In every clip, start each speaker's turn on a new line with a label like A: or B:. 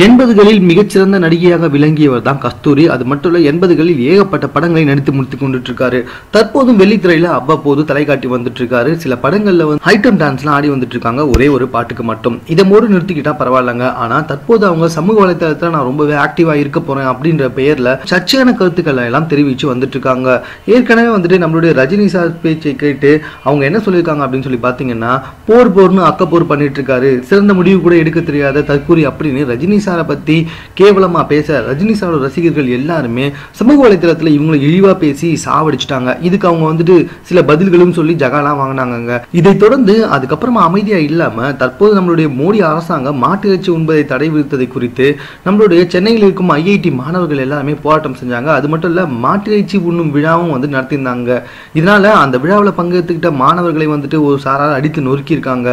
A: 80களில் மிகச்சிறந்த நடிகையாக விளங்கியவர் தான் கஸ்தூரி. அது மட்டும் இல்ல 80களில் ஏகப்பட்ட படங்களை நடித்து முடித்து கொண்டுட்டு இருக்காரு. தற்போதும் வெள்ளித்திரையில அவ்வப்போது தலைகாட்டி வந்துட்டு இருக்காரு. சில படங்கள்ல ஐட்டம் டான்ஸ்லாம் ஆடி வந்துட்டு இருக்காங்க ஒரே ஒரு பாட்டுக்கு மட்டும். இதை மோடு நிறுத்திக்கிட்டா பரவாயில்லங்க. ஆனா தற்போது அவங்க சமூக வலைதளத்துல நான் ரொம்பவே ஆக்டிவா இருக்க போறேன் அப்படின்ற பெயர்ல சர்ச்சையான கருத்துக்களை எல்லாம் தெரிவிச்சு வந்துட்டு இருக்காங்க. ஏற்கனவே வந்துட்டு நம்மளுடைய ரஜினி சார் பேச்சை கேட்டு அவங்க என்ன சொல்லியிருக்காங்க அப்படின்னு சொல்லி பாத்தீங்கன்னா, போர்னு அக்கப்போர் பண்ணிட்டு இருக்காரு, சிறந்த முடிவு கூட எடுக்க தெரியாத தற்கூரி அப்படின்னு ரஜினி சாரை பத்தி கேவலமா பேச ரஜினி சாரோட ரசிகர்கள் எல்லாருமே சமூக வலைதளத்துல இவங்களை இழிவா பேசி சாவடிச்சிட்டாங்க. இதுக்கு அவங்க வந்துட்டு சில பதில்களும் சொல்லி ஜகாலாம் வாங்கினாங்க. இதை தொடர்ந்து அதுக்கப்புறமா அமைதியா இல்லாம தற்போது நம்மளுடைய மோடி அரசாங்கம் மாட்டு இறைச்சி உண்பதை தடை விதித்ததை குறித்து நம்மளுடைய சென்னையில் இருக்கும் IIT மாணவர்கள் எல்லாருமே போராட்டம் செஞ்சாங்க. அது மட்டும் இல்ல மாட்டு இறைச்சி உண்ணும் விழாவும் வந்து நடத்தியிருந்தாங்க. இதனால அந்த விழாவில் பங்கெடுத்துக்கிட்ட மாணவர்களை வந்துட்டு ஒரு சாரார் அடித்து நொறுக்கி இருக்காங்க.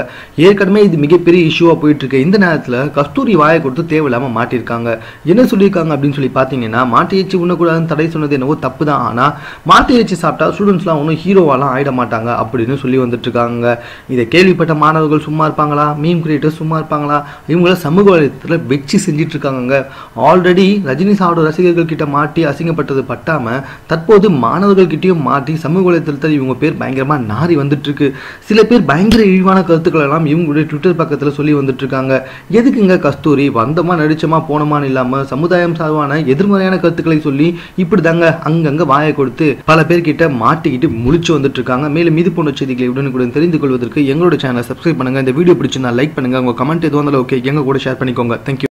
A: ஏற்கனவே இது மிகப்பெரிய இஷ்யூவா போயிட்டு இருக்கு. இந்த நேரத்துல கஸ்தூரி வாயை கொடுத்து தேவையில்லாம மாட்டிருக்காங்க. என்ன சொல்லியிருக்காங்க அப்படின்னு சொல்லி பாத்தீங்கன்னா, மாட்டு இறைச்சி உண்ணக்கூடாதுன்னு தடை சொன்னது என்னவோ தப்பு தான். ஆனா மாட்டு இறைச்சி சாப்பிட்டா ஸ்டூடெண்ட்ஸ்லாம் ஒன்றும் ஹீரோவாலாம் ஆயிட மாட்டாங்க அப்படின்னு சொல்லி வந்துட்டு இருக்காங்க. இதை கேள்விப்பட்ட மாணவர்கள் சும்மா இருப்பாங்களா? மீம் கிரியேட்டர்ஸ் சும்மா இருப்பாங்களா? இவங்கள சமூக வலைதளத்தில் வெச்சு செஞ்சிட்டு இருக்காங்க. ஆல்ரெடி ரஜினி சாரோட ரசிகர்கள் கிட்ட மாட்டி அசிங்கப்பட்டது பட்டாம தற்போது மாணவர்கள் கிட்டையும் மாட்டி சமூக வலைதளத்தில் இவங்க பேர் பயங்கரமா நாரி வந்துட்டு இருக்கு. சில பேர் பயங்கர இழிவான கருத்துக்கள் எல்லாம் இவங்களுடைய ட்விட்டர் பக்கத்துல சொல்லி வந்துட்டு இருக்காங்க. எதுக்குங்க கஸ்தூரி வந்தமா நடிச்சமா போனமான்னு இல்லாம சமுதாயம் சார்பான எதிர்மறையான கருத்துக்களை சொல்லி இப்படி தாங்க அங்கங்க வாயை கொடுத்து பல பேர்கிட்ட மாட்டிக்கிட்டு முழிச்சு வந்துட்டு இருக்காங்க. மேலும் இது போன்ற செய்திகளை உடனுக்குடன் தெரிந்து கொள்வதற்கு எங்களோட சேனலை சப்ஸ்கிரைப் பண்ணுங்க. இந்த வீடியோ பிடிச்சிருந்தா லைக் பண்ணுங்க. உங்க கமெண்ட் எதுவும் இருந்தாலும் ஓகே, எங்க கூட ஷேர் பண்ணிக்கோங்க. தேங்க்யூ.